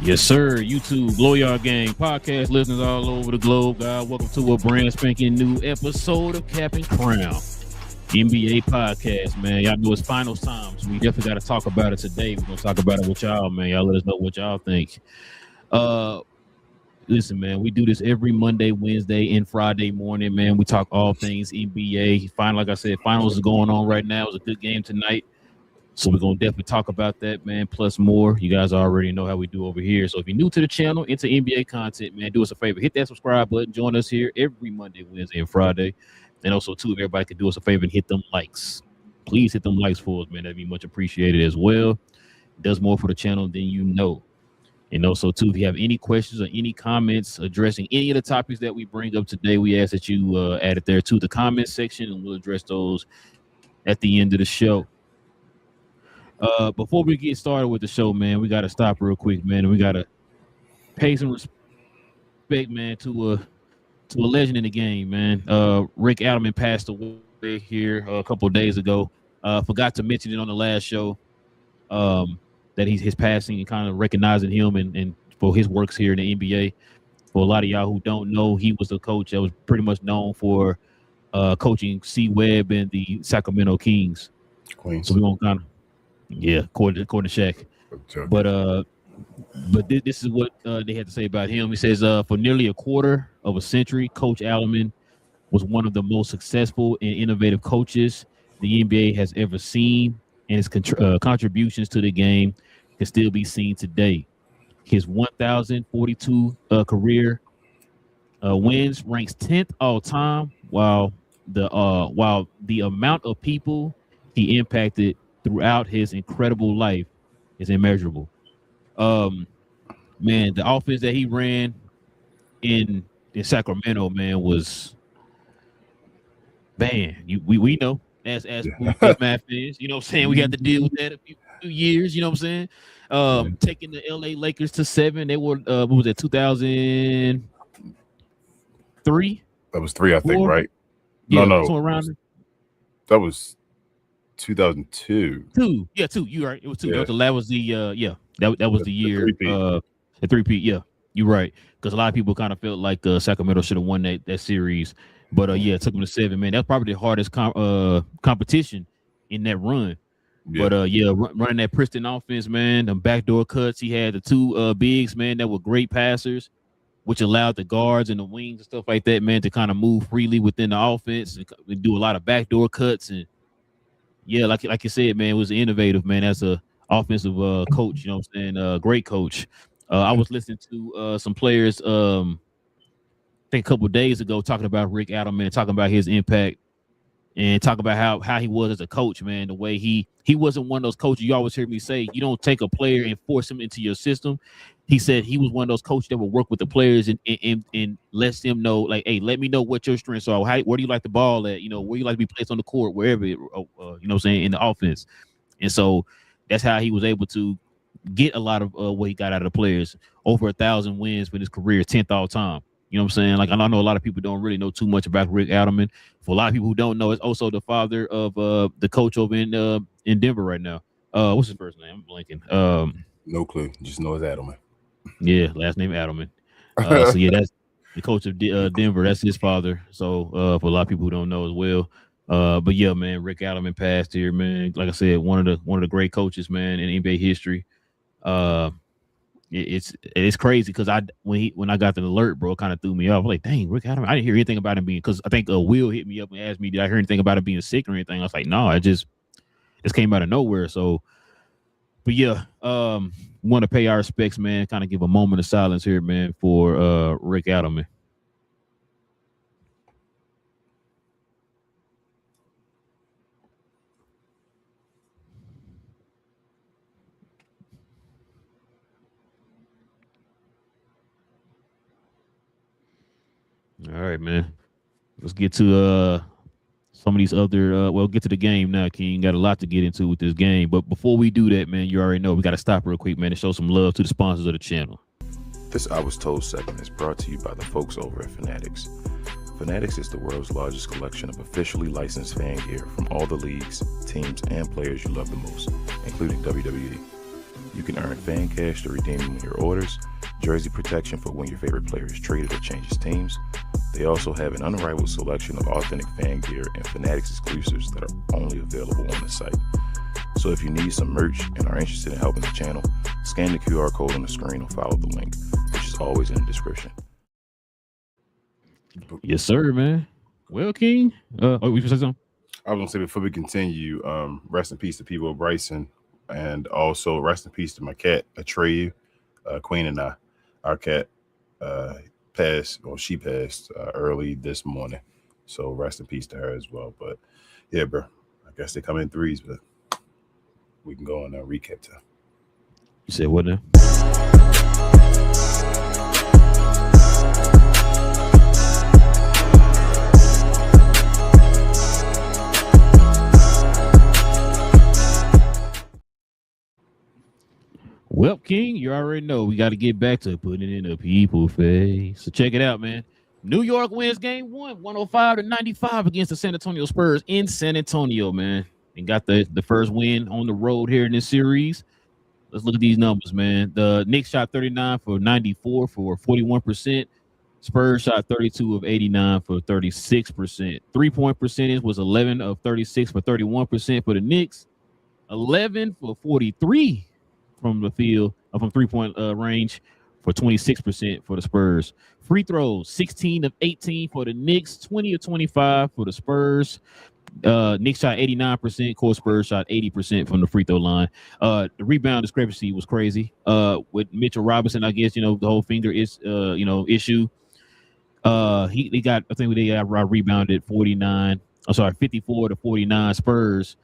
Yes, sir. YouTube, GloYard Gang, podcast listeners all over the globe. God, welcome to a brand spanking new episode of Cap and Crown, NBA podcast, man. Y'all know it's finals time, so we definitely got to talk about it today. We're going to talk about it with y'all, man. Y'all let us know what y'all think. Listen, man, we do this every Monday, Wednesday, and Friday morning, man. We talk all things NBA. Like I said, finals is going on right now. It was a good game tonight. So we're going to definitely talk about that, man, plus more. You guys already know how we do over here. So if you're new to the channel, into NBA content, man, do us a favor. Hit that subscribe button. Join us here every Monday, Wednesday, and Friday. And also, too, if everybody could do us a favor and hit them likes. Please hit them likes for us, man. That'd be much appreciated as well. It does more for the channel than you know. And also, too, if you have any questions or any comments addressing any of the topics that we bring up today, we ask that you add it there to the comment section, and we'll address those at the end of the show. Before we get started with the show, man, we got to stop real quick, man, and we got to pay some respect, man, to a legend in the game, man. Rick Adelman passed away here a couple of days ago. Forgot to mention it on the last show, that his passing and kind of recognizing him and for his works here in the NBA. For a lot of y'all who don't know, he was the coach that was pretty much known for coaching C. Webb and the Sacramento Kings. Queens. So we won't kind of. Yeah, according to Shaq. But this is what they had to say about him. He says, for nearly a quarter of a century, Coach Adelman was one of the most successful and innovative coaches the NBA has ever seen, and his contributions to the game can still be seen today. His 1,042 career wins ranks 10th all time, while the amount of people he impacted throughout his incredible life is immeasurable. Man, the offense that he ran in Sacramento, man, was we know as math fans, you know what I'm saying? We had to deal with that a few years, you know what I'm saying? Taking the LA Lakers to 7. They were what was it, 2003? That was 3, I think, right? Yeah, no. Around that was 2002. 2. Yeah, 2. You right. It was 2. Yeah. That was the that was the year. The 3-peat. Yeah, you're right. Because a lot of people kind of felt like Sacramento should have won that series, but yeah, it took them to 7. Man, that's probably the hardest competition in that run. Yeah. But running that Princeton offense, man, them backdoor cuts. He had the 2 bigs, man, that were great passers, which allowed the guards and the wings and stuff like that, man, to kind of move freely within the offense and do a lot of backdoor cuts. And yeah, like you said, man, it was innovative, man, as a offensive coach, you know what I'm saying? Great coach. I was listening to some players, I think a couple of days ago, talking about Rick Adelman, talking about his impact and talking about how he was as a coach, man, the way he wasn't one of those coaches. You always hear me say, you don't take a player and force him into your system. He said he was one of those coaches that will work with the players and lets them know, like, hey, let me know what your strengths are. Where do you like the ball at? You know, where you like to be placed on the court, wherever, you know what I'm saying, in the offense. And so that's how he was able to get a lot of what he got out of the players. Over 1,000 wins for his career, 10th all time. You know what I'm saying? Like, I know a lot of people don't really know too much about Rick Adelman. For a lot of people who don't know, it's also the father of the coach over in Denver right now. What's his first name? I'm blanking. No clue. Just know it's Adelman. Yeah, last name Adelman. So yeah, that's the coach of Denver. That's his father. So for a lot of people who don't know as well. But yeah, man, Rick Adelman passed here, man. Like I said, one of the great coaches, man, in NBA history. it's crazy because when I got the alert, bro, it kind of threw me off. Like, dang, Rick Adams, I didn't hear anything about him being, because I think Will hit me up and asked me, did I hear anything about him being sick or anything? I was like, no, it just came out of nowhere. So, but yeah, want to pay our respects, man. Kind of give a moment of silence here, man, for Rick Adams, man. All right, man. Let's get to some of these other get to the game now, King. Got a lot to get into with this game. But before we do that, man, you already know we got to stop real quick, man, and show some love to the sponsors of the channel. This I Was Told segment is brought to you by the folks over at Fanatics. Fanatics is the world's largest collection of officially licensed fan gear from all the leagues, teams, and players you love the most, including WWE. You can earn fan cash to redeem when your orders, jersey protection for when your favorite player is traded or changes teams. They also have an unrivaled selection of authentic fan gear and Fanatics exclusives that are only available on the site. So if you need some merch and are interested in helping the channel, scan the QR code on the screen or follow the link, which is always in the description. Yes, sir, man. Well, King, we say something? I was gonna say before we continue, rest in peace to people Bryson, and also rest in peace to my cat Atreyu, Queen and our cat she passed early this morning, so rest in peace to her as well. But yeah, bro, I guess they come in threes, but we can go on and recap time. You said what now? Well, King, you already know we got to get back to putting it in a people face. So check it out, man. New York wins game 1, 105-95 against the San Antonio Spurs in San Antonio, man. And got the first win on the road here in this series. Let's look at these numbers, man. The Knicks shot 39 for 94 for 41%. Spurs shot 32 of 89 for 36%. 3-point percentage was 11 of 36 for 31% for the Knicks. 11 for 43 from the field, from 3-point range for 26% for the Spurs. Free throws, 16 of 18 for the Knicks, 20 of 25 for the Spurs. Knicks shot 89%, core Spurs shot 80% from the free throw line. The rebound discrepancy was crazy. With Mitchell Robinson, I guess, the whole finger is issue. He got, I think they got rebounded 54 to 49 Spurs.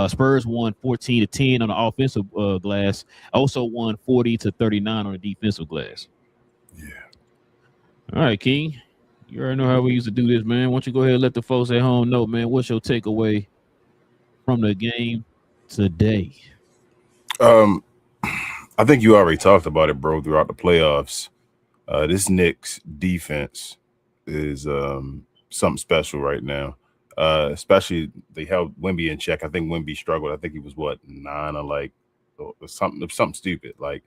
Spurs won 14-10 on the offensive glass. Also won 40-39 on the defensive glass. Yeah. All right, King. You already know how we used to do this, man. Why don't you go ahead and let the folks at home know, man, what's your takeaway from the game today? I think you already talked about it, bro, throughout the playoffs. This Knicks defense is something special right now. Especially they held Wemby in check. I think Wemby struggled. I think he was 9 or something stupid. Like,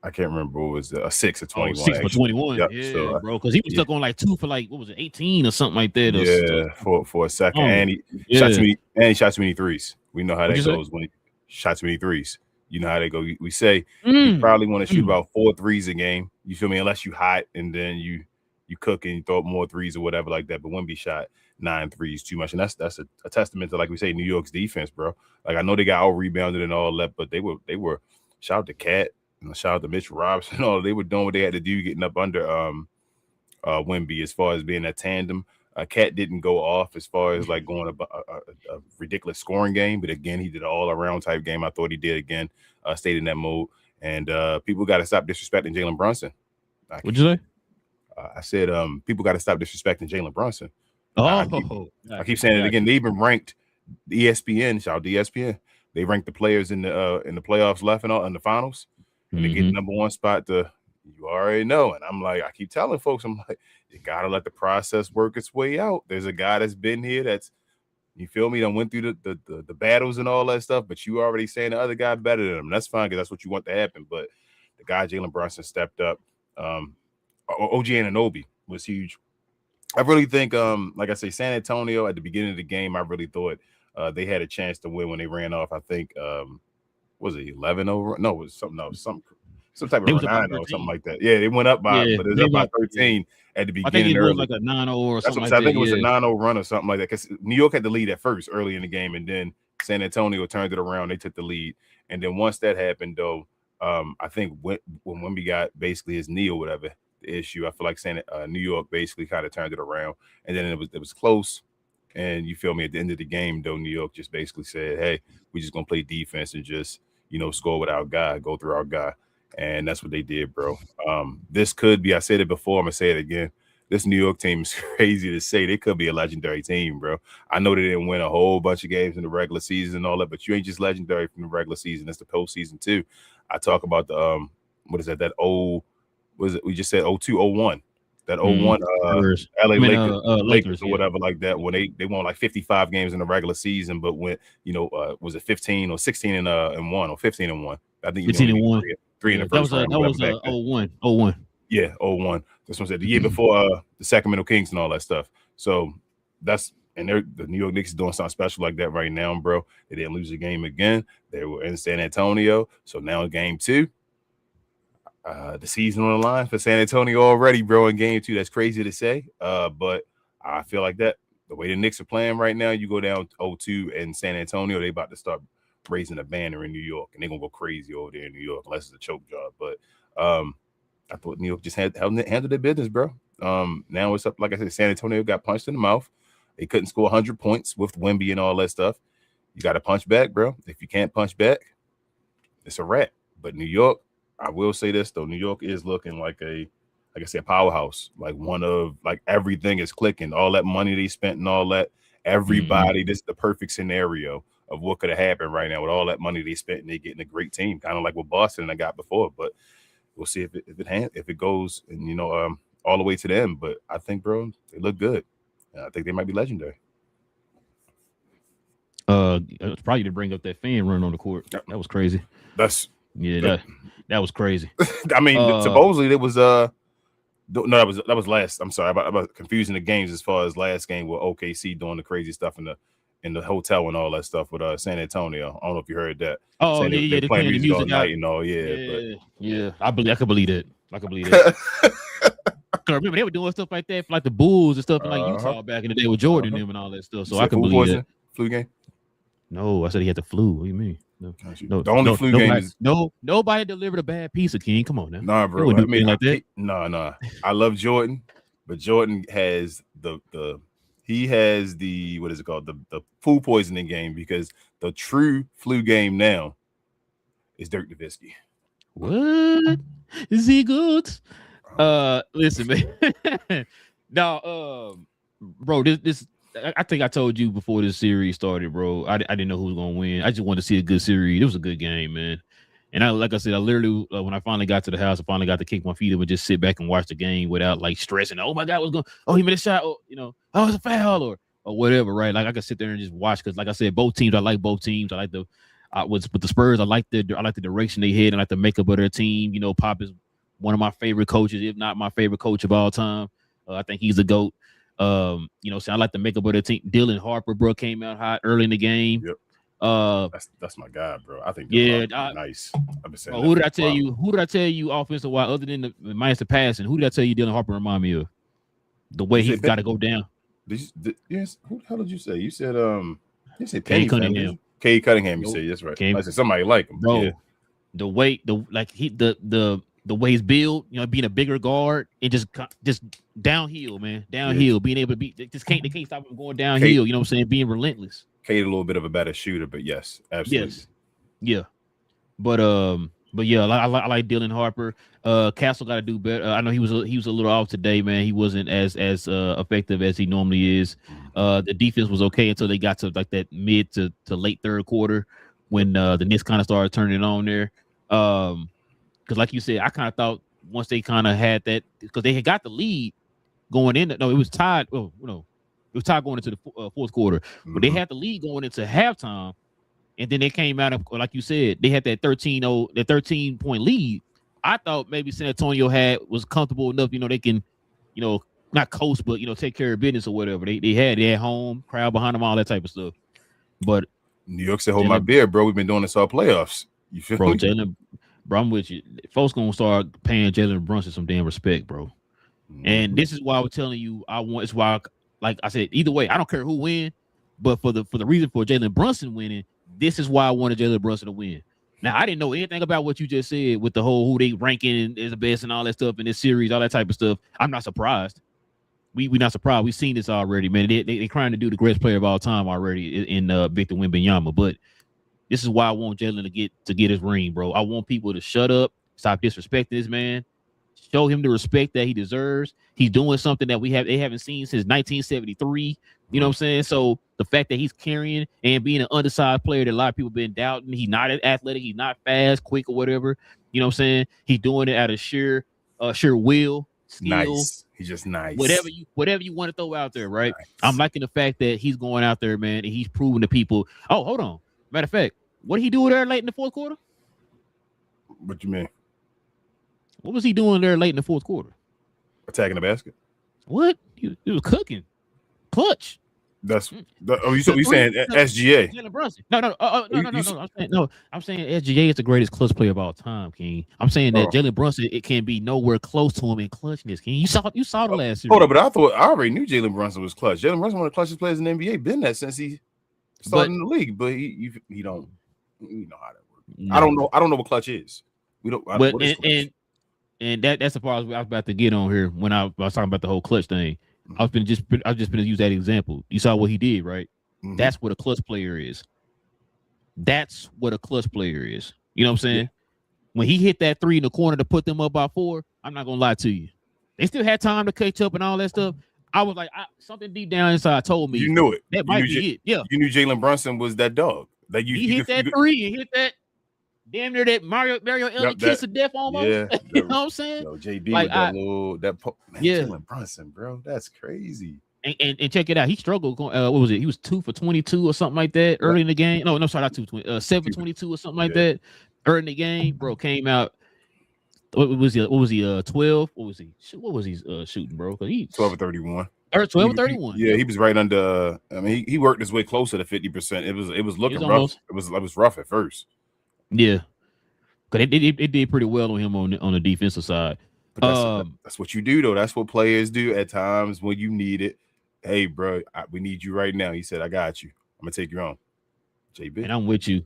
I can't remember what was a 6 or 21. 6 for 21. Yep. Yeah, so, bro. Because he was stuck on 2 for 18 or something like that. For a second. And he shot too many threes. We know how that goes when he shot too many threes. You know how they go. We say you probably want to shoot about 4 threes a game. You feel me? Unless you hot and then you cook and you throw up more threes or whatever like that. But Wemby shot 9 threes too much, and that's a testament to, like we say, New York's defense, bro. Like, I know they got all rebounded and all that, but they were shout out to Cat, shout out to Mitch Robinson. All they were doing what they had to do, getting up under Wemby as far as being a tandem. Cat didn't go off as far as going a ridiculous scoring game, but again, he did an all-around type game. I thought he did again, stayed in that mode, and people got to stop disrespecting Jalen Brunson. What'd you say? I said people got to stop disrespecting Jalen Brunson. Oh, I keep saying it again. They even ranked ESPN. Shout out to ESPN. They ranked the players in the playoffs left and all in the finals, and they get the number 1 spot. You already know, and I'm like, I keep telling folks, I'm like, you gotta let the process work its way out. There's a guy that's been here that's, you feel me, that went through the battles and all that stuff, but you already saying the other guy better than him. That's fine because that's what you want to happen. But the guy Jalen Brunson stepped up. OG Anunoby was huge. I really think, like I say, San Antonio at the beginning of the game, I really thought they had a chance to win when they ran off. I think was it 11 over? No, it was something else. some type of 9 or something like that. Yeah, they went up by, but it was up by 13 at the beginning. I think it was like a 9-0 or something like that. I think it was a 9-0 run or something like that, because New York had the lead at first early in the game, and then San Antonio turned it around. They took the lead, and then once that happened, though, I think when Wemby got basically his knee or whatever the issue, I feel like New York basically kind of turned it around, and then it was close. And you feel me, at the end of the game, though, New York just basically said, hey, we just gonna play defense and just, score with our guy, go through our guy. And that's what they did, bro. This could be, I said it before, I'm gonna say it again. This New York team is crazy to say. They could be a legendary team, bro. I know they didn't win a whole bunch of games in the regular season and all that, but you ain't just legendary from the regular season. It's the postseason too. I talk about the what is that? That old, was it? We just said 02-01. That 01 LA Lakers or whatever like that, when they won like 55 games in the regular season, but when was it 15 or 16 and 1 or 15 and 1? I think 15 and 1. Three in the first round. That was 01. Yeah, 01. This one said the year before the Sacramento Kings and all that stuff. So that's, and the New York Knicks is doing something special like that right now, bro. They didn't lose a game again. They were in San Antonio, so now game 2. The season on the line for San Antonio already, bro, in game 2. That's crazy to say, but I feel like that the way the Knicks are playing right now, you go down 0-2 in San Antonio, they about to start raising a banner in New York, and they're gonna go crazy over there in New York unless it's a choke job. But I thought New York just handled their business, bro. Now it's up, like I said, San Antonio got punched in the mouth. They couldn't score 100 points with Wemby and all that stuff. You got to punch back, bro. If you can't punch back, it's a wrap. But New York, I will say this though, New York is looking like I said, powerhouse. Like everything is clicking. All that money they spent and all that, everybody, this is the perfect scenario of what could have happened right now with all that money they spent, and they getting a great team, kind of like what Boston I got before. But we'll see if it goes and all the way to the end. But I think, bro, they look good. I think they might be legendary. It's probably to bring up that fan run on the court. That was crazy. That was crazy. I mean, supposedly it was no, that was last. I'm sorry about confusing the games as far as last game with OKC doing the crazy stuff in the hotel and all that stuff with San Antonio. I don't know if you heard that. Oh, they're playing the music all night and all. Yeah. I could believe that. Remember, they were doing stuff like that for like the Bulls and stuff in like Utah back in the day with Jordan and them and all that stuff. So I can believe that. Flu game? No, I said he had the flu. What do you mean? No, the only flu game is nobody delivered a bad pizza, King. Come on now. Nah, bro. I mean, like that. No. I love Jordan, but Jordan has the what is it called? The food poisoning game, because the true flu game now is Dirk Nowitzki. What? Is he good? Listen, man. No, bro, this I think I told you before this series started, bro. I didn't know who was gonna win. I just wanted to see a good series. It was a good game, man. And like I said, I literally when I finally got to the house, I finally got to kick my feet up and just sit back and watch the game without like stressing. Oh my God, what's going? Oh, he made a shot. Oh, it's a foul or whatever, right? Like I could sit there and just watch, because, like I said, both teams. I like both teams. I like with the Spurs. I like the direction they head. I like the makeup of their team. Pop is one of my favorite coaches, if not my favorite coach of all time. I think he's a GOAT. So I like the makeup of their team. Dylan Harper, bro, came out hot early in the game. Yep. That's my guy, bro. I think nice. I've been saying who did I tell you offensive wise, other than the minus the passing? Who did I tell you Dylan Harper remind me of? The way he's got to go down. Yes. Who the hell did you say? You said you said Cade Cunningham. Cade Cunningham. You said that's right. I said somebody like him, bro. Yeah. The way the way he's built, being a bigger guard and just downhill, man, being able to be they can't stop him going downhill. You know what I'm saying? Being relentless. Cade a little bit of a better shooter, but yes, absolutely. Yes. Yeah. But yeah, I like Dylan Harper. Castle got to do better. I know he was a little off today, man. He wasn't as effective as he normally is. The defense was okay until they got to like that mid to late third quarter when the Knicks kind of started turning it on there. Because like you said, I kind of thought once they kind of had that, because they had got the lead going in. No, it was tied. Oh, no. It was tied going into the fourth quarter, but they had the lead going into halftime, and then they came out of, like you said, they had that 13-point lead. I thought maybe San Antonio was comfortable enough, they can, not coast, but take care of business or whatever. They had home crowd behind them, all that type of stuff. But New York said, "Hold my beer, bro. We've been doing this all playoffs." You feel me? Bro, I'm with you. Folks gonna start paying Jalen Brunson some damn respect, bro. And this is why I was telling you, it's why, like I said, either way, I don't care who win, but for the reason for Jalen Brunson winning, this is why I wanted Jalen Brunson to win. Now, I didn't know anything about what you just said with the whole who they ranking as the best and all that stuff in this series, all that type of stuff. I'm not surprised. We're not surprised. We've seen this already, man. They're trying to do the greatest player of all time already in Victor Wembanyama, but this is why I want Jalen to get his ring, bro. I want people to shut up, stop disrespecting this man, show him the respect that he deserves. He's doing something that they haven't seen since 1973. You know what I'm saying? So the fact that he's carrying and being an undersized player that a lot of people have been doubting, he's not athletic, he's not fast, quick, or whatever. You know what I'm saying? He's doing it out of sheer will, skill. Nice. He's just nice. Whatever you want to throw out there, right? Nice. I'm liking the fact that he's going out there, man, and he's proving to people. Oh, hold on. Matter of fact, what did he do there late in the fourth quarter? What you mean? What was he doing there late in the fourth quarter? Attacking the basket. What? He was cooking. Clutch. You saying SGA? Jalen Brunson. No. I'm saying SGA is the greatest clutch player of all time, King. I'm saying that Jalen Brunson, it can be nowhere close to him in clutchness, King. You saw the last series. Hold up, but I already knew Jalen Brunson was clutch. Jalen Brunson, one of the clutchest players in the NBA, been that since he started in the league. But he don't. You know how that works. No. I don't know what clutch is. We don't. And that's the part I was about to get on here when I was talking about the whole clutch thing. I've just been to use that example. You saw what he did, right? Mm-hmm. That's what a clutch player is. That's what a clutch player is. You know what I'm saying? Yeah. When he hit that 3 in the corner to put them up by 4, I'm not gonna lie to you. They still had time to catch up and all that stuff. I was like, something deep down inside told me you knew it. That might be it. Yeah, you knew Jalen Brunson was that dog. That he hit that 3 and hit that. Damn near that Mario Ellie kiss of death almost. Yeah, you know what I'm saying? Yo, JB like with Jalen Brunson, bro. That's crazy. And check it out. He struggled. What was it? He was 2 for 22 or something like that early in the game. No, sorry, not 2 for 20. 7 for 22 or something like that early in the game. Bro came out. What was he? 12? What was he? What was he shooting, bro? He 12 or 31. Or 12 or 31. He was right under. I mean, he worked his way closer to 50%. It was looking rough. It was rough at first. Yeah, because it did pretty well on him on the defensive side. But that's what you do, though. That's what players do at times when you need it. Hey, bro, we need you right now. He said, I got you. I'm going to take you on. JB. And I'm with you.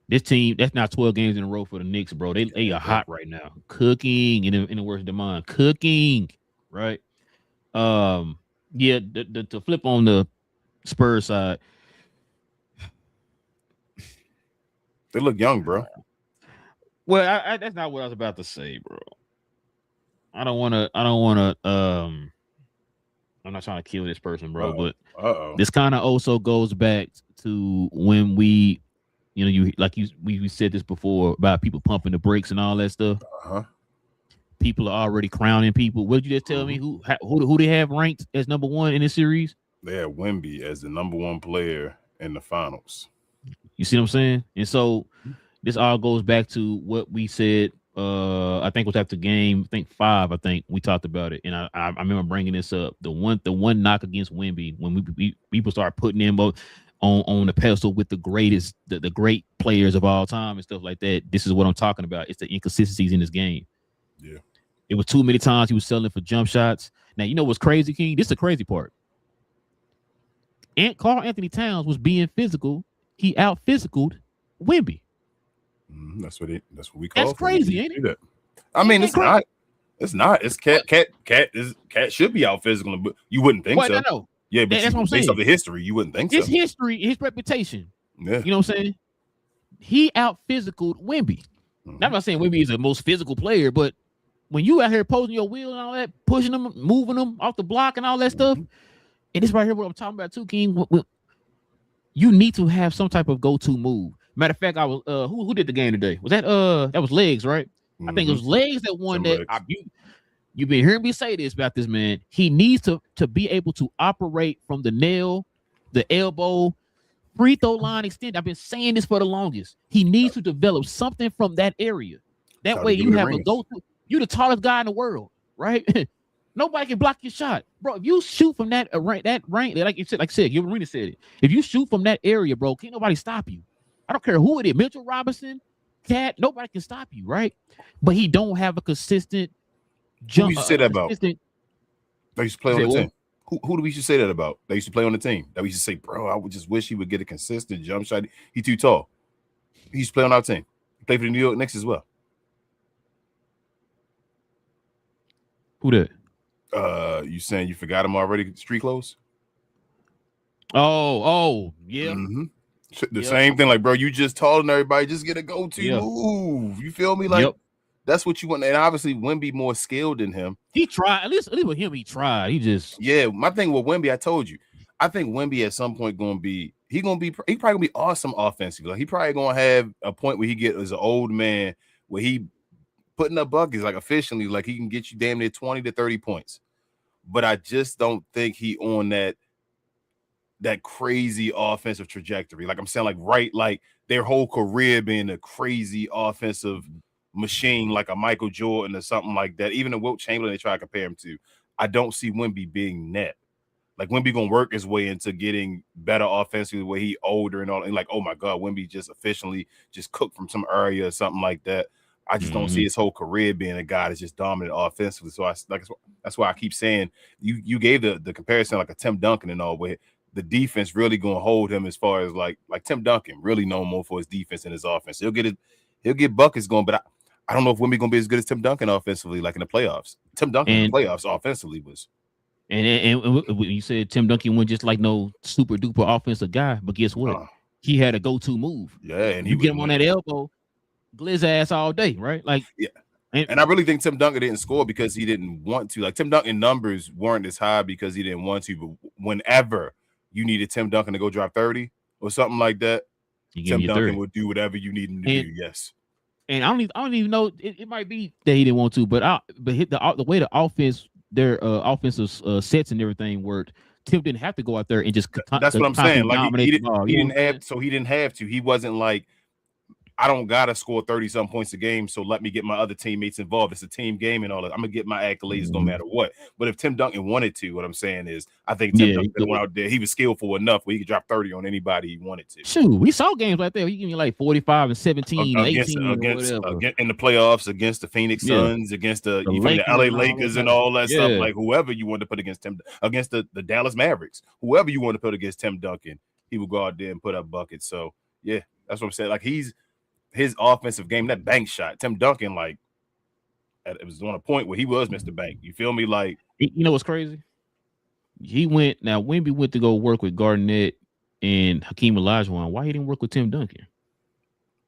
This team, that's not 12 games in a row for the Knicks, bro. They are hot right now. Cooking, in the words of Demond. Cooking, right? To flip on the Spurs side, they look young, bro. Well, that's not what I was about to say, bro. I don't want to. I'm not trying to kill this person, bro. But this kind of also goes back to when we said this before about people pumping the brakes and all that stuff. People are already crowning people. What did you just tell me? Who they have ranked as number 1 in this series? They have Wemby as the number 1 player in the finals. You see what I'm saying? And so this all goes back to what we said. I think it was after game, 5. I think we talked about it, and I remember bringing this up. The one knock against Wemby when people start putting him on the pedestal with the greatest, the great players of all time and stuff like that. This is what I'm talking about. It's the inconsistencies in this game. Yeah, it was too many times he was settling for jump shots. Now you know what's crazy, King? This is the crazy part. And Karl Anthony Towns was being physical. He out physicaled Wemby. That's what we call. That's crazy, ain't it? I mean, it's not. It's not. It's Cat should be out physical, but you wouldn't think so. No. Yeah, but that's what I'm saying. Based off the history, you wouldn't think so. His history, his reputation. Yeah, you know what I'm saying. He out physicaled Wemby. I'm not saying Wemby is the most physical player, but when you out here posing your wheel and all that, pushing them, moving them off the block and all that stuff, and this right here, what I'm talking about too, King. You need to have some type of go-to move. Matter of fact, I was who did the game today? Was that was Legs, right? I think it was Legs that won that. You've been hearing me say this about this man. He needs to be able to operate from the nail, the elbow, free throw line extend. I've been saying this for the longest. He needs to develop something from that area. That way you have a go-to. You're the tallest guy in the world, right? Nobody can block your shot, bro. If you shoot from that range, like you said, Gilbert Arenas said it. If you shoot from that area, bro, can't nobody stop you. I don't care who it is, Mitchell Robinson, Cat, nobody can stop you, right? But he don't have a consistent jump. Who you say that about? They used to play on the team. Who do we should say that about? They used to play on the team. That we used to say, bro, I would just wish he would get a consistent jump shot. He too tall. He used to play on our team. He played for the New York Knicks as well. Who that? You saying you forgot him already? Street clothes? Oh, yeah. Mm-hmm. The same thing, like, bro, you just told everybody, just get a go-to move. You feel me? Like, that's what you want. And obviously, Wemby more skilled than him. He tried. At least with him, he tried. He just my thing with Wemby, I told you, I think Wemby at some point he probably gonna be awesome offensively. Like, he probably gonna have a point where he get as an old man where he putting up buckets, like officially, like he can get you damn near 20 to 30 points. But I just don't think he on that crazy offensive trajectory. Like I'm saying, like their whole career being a crazy offensive machine, like a Michael Jordan or something like that. Even a Wilt Chamberlain they try to compare him to. I don't see Wemby being net. Like Wemby gonna work his way into getting better offensively where he older and all. And like, oh my God, Wemby just officially just cooked from some area or something like that. I just don't see his whole career being a guy that's just dominant offensively. So that's why I keep saying you gave the comparison like a Tim Duncan and all, where the defense really gonna hold him as far as like Tim Duncan, really known more for his defense and his offense. He'll get buckets going, but I don't know if Wemby gonna be as good as Tim Duncan offensively, like in the playoffs. Tim Duncan in the playoffs offensively was. And you said Tim Duncan wasn't just like no super duper offensive guy, but guess what? He had a go-to move. Yeah, and you get him on that elbow, glizz ass all day, right? Like, yeah. And I really think Tim Duncan didn't score because he didn't want to. Like Tim Duncan numbers weren't as high because he didn't want to. But whenever you needed Tim Duncan to go drop 30 or something like that, Tim Duncan 30. Would do whatever you need him to do. Yes. And I don't even know. It might be that he didn't want to, but the way the offense, their offensive sets and everything worked, Tim didn't have to go out there and just. That's what I'm saying. Like he didn't have to. He wasn't like, I don't gotta score 30-some points a game, so let me get my other teammates involved. It's a team game and all that. I'm gonna get my accolades no matter what. But if Tim Duncan wanted to, what I'm saying is, I think Tim Duncan went out there. He was skillful enough where he could drop 30 on anybody he wanted to. Shoot, we saw games right there. He gave me like 45 and 17, 18, against in the playoffs against the Phoenix Suns, against even the LA Lakers and all that stuff. Like whoever you wanted to put against Tim, against the Dallas Mavericks, whoever you wanted to put against Tim Duncan, he would go out there and put up buckets. So yeah, that's what I'm saying. Like his offensive game, that bank shot, Tim Duncan, like it was on a point where he was Mr. Bank. You feel me? Like, you know what's crazy? Wemby went to go work with Garnett and Hakeem Olajuwon. Why he didn't work with Tim Duncan?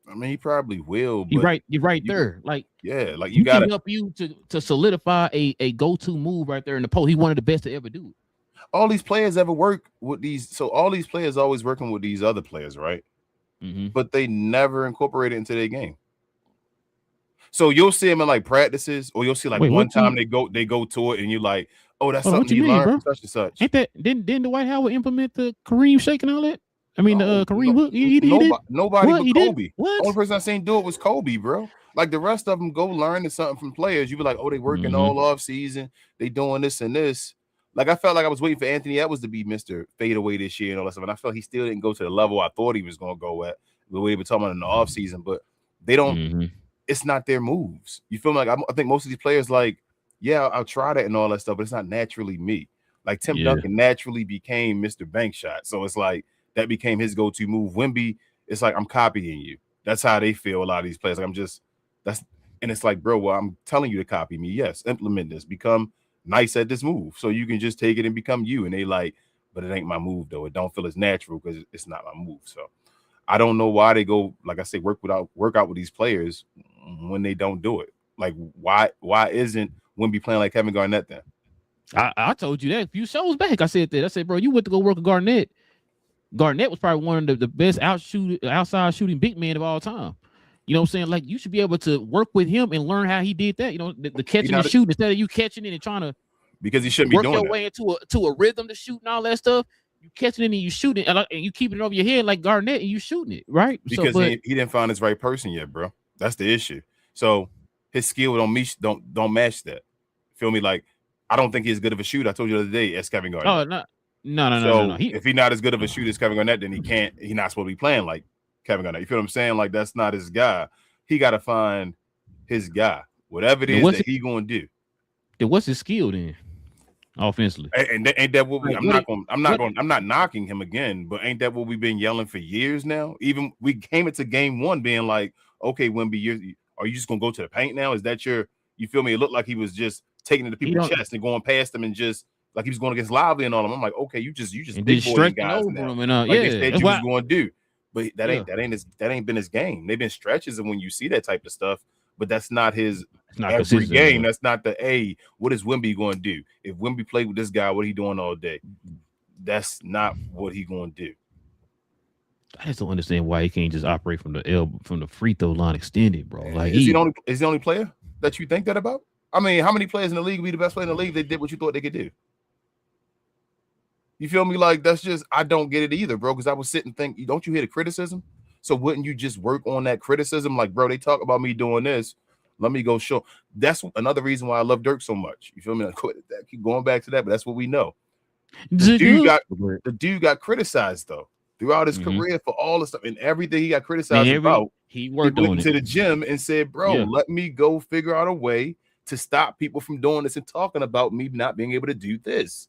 I mean, he probably will. But you're right there. Like, yeah, like you gotta help you to solidify a go-to move right there in the post. He's one of the best to ever do it. All these players ever work with these. So all these players always working with these other players, right? But they never incorporate it into their game. So you'll see them in like practices, or you'll see like one time they go to it, and you're like, "Oh, that's something you learned from such and such." Ain't that? Didn't Dwight Howard implement the Kareem shake and all that? I mean, Kareem. He did. Nobody but Kobe. What? Only person I seen do it was Kobe, bro. Like the rest of them go learning something from players. You be like, "Oh, they working all off season. They doing this and this." Like I felt like I was waiting for Anthony Edwards to be Mr. Fadeaway this year and all that stuff. And I felt he still didn't go to the level I thought he was going to go at the way we were talking about in the offseason. But they don't, it's not their moves. You feel me? Like I think most of these players, like, yeah, I'll try that and all that stuff, but it's not naturally me. Like Tim Duncan naturally became Mr. Bank Shot. So it's like that became his go-to move. Wemby, it's like I'm copying you. That's how they feel, a lot of these players. Like and it's like, bro, well, I'm telling you to copy me. Yes, implement this. Become nice at this move so you can just take it and become you. And they like, but it ain't my move though. It don't feel as natural because it's not my move. So I don't know why they go, like I say, work out with these players when they don't do it. Like why isn't Wemby playing like Kevin Garnett then? I told you that a few shows back. I said that. I said, bro, you went to go work with Garnett. Garnett was probably one of the best outside shooting big men of all time. You know what I'm saying? Like, you should be able to work with him and learn how he did that. You know, the catching and shooting instead of you catching it and trying to, because he shouldn't be doing your way into a rhythm to shoot and all that stuff. You catching it and you shooting and you keeping it over your head like Garnett and you shooting it, right? Because he didn't find his right person yet, bro. That's the issue. So his skill don't match that. Feel me? Like, I don't think he's good of a shooter. I told you the other day as Kevin Garnett. Oh no. If he's not as good of a shooter as Kevin Garnett, then he's not supposed to be playing like Kevin Garnett. You feel what I'm saying? Like, that's not his guy. he got to find his guy, whatever it is that he gonna do. Then what's his skill then, offensively? And ain't that what we? I'm not knocking him again, but ain't that what we've been yelling for years now? Even we came into game 1 being like, okay, Wemby, are you just gonna go to the paint now? Is that your? You feel me? It looked like he was just taking it to people's chest and going past them and just like he was going against Lively and all of them. I'm like, okay, you just big boy guys now. Like they said you was going to do, but that ain't been his game. They've been stretches, and when you see that type of stuff, but that's not his every game. That's not the what is Wemby going to do? If Wemby played with this guy, what he doing all day? That's not what he going to do. I just don't understand why he can't just operate from the free throw line extended, bro. Like is he the only player that you think that about? I mean, how many players in the league would be the best player in the league? They did what you thought they could do. You feel me? Like that's just I don't get it either, bro. Because I was sitting and think, don't you hear the criticism? So wouldn't you just work on that criticism? Like, bro, they talk about me doing this. Let me go show. That's another reason why I love Dirk so much. You feel me? Like, keep going back to that, but that's what we know. The dude got criticized though throughout his career for all the stuff and everything he got criticized about. He went to the gym and said, bro, let me go figure out a way to stop people from doing this and talking about me not being able to do this.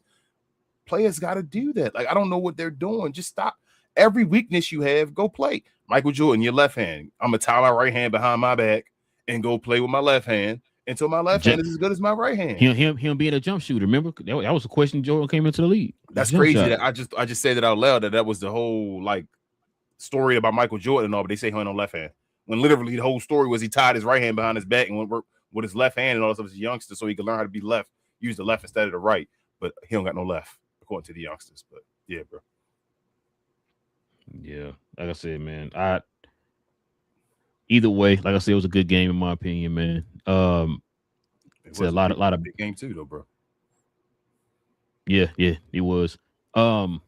Players got to do that. Like, I don't know what they're doing. Just stop. Every weakness you have, go play. Michael Jordan, your left hand. I'm going to tie my right hand behind my back and go play with my left hand until my left hand is as good as my right hand. Him being a jump shooter. Remember? That was a question Jordan came into the league. That's crazy. That I just said it out loud that was the whole, like, story about Michael Jordan and all, but they say he had no left hand. When literally the whole story was he tied his right hand behind his back and went work with his left hand and all this stuff as a youngster so he could learn how to be left, use the left instead of the right. But he don't got no left, according to the youngsters. But yeah, bro. Yeah, like I said, man. Either way, like I said, it was a good game in my opinion, man. It's a lot of big game too, though, bro. Yeah, it was. I'm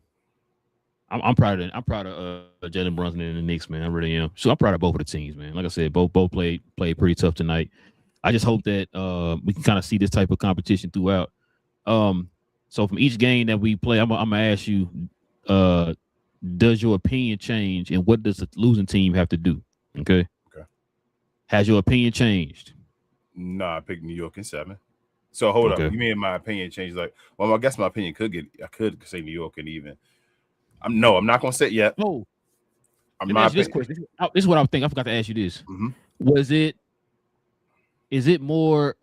proud of Jalen Brunson and the Knicks, man. I really am. So I'm proud of both of the teams, man. Like I said, both played pretty tough tonight. I just hope that we can kind of see this type of competition throughout. So from each game that we play, I'm gonna ask you, does your opinion change, and what does the losing team have to do? Okay. Has your opinion changed? No, I picked New York in 7. So hold up, you mean my opinion changed? Like, well, I guess my opinion I could say New York and even. I'm not gonna say it yet. Oh, this question. This is what I'm thinking. I forgot to ask you this. Mm-hmm. Is it more?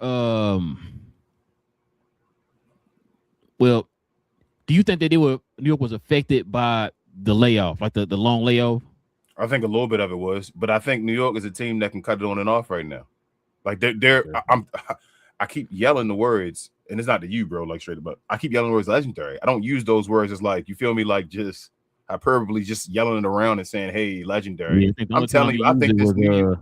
Well, do you think that New York was affected by the layoff, like the long layoff? I think a little bit of it was, but I think New York is a team that can cut it on and off right now. Like they're I keep yelling the words, and it's not to you, bro, like straight up, but I keep yelling the words legendary. I don't use those words as like, you feel me, like just hyperbole, just yelling it around and saying, hey, legendary. Yeah, I'm telling you, I think this the